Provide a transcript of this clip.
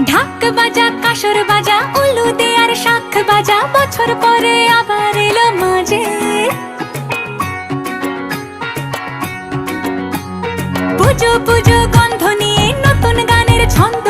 ঢাক বাজা কাসর বাজা উলু দে আর শাখ বাজা, বছর পরে আবার এলো মাঝে। পুজো পুজো গন্ধ নিয়ে নতুন গানের ছন্দ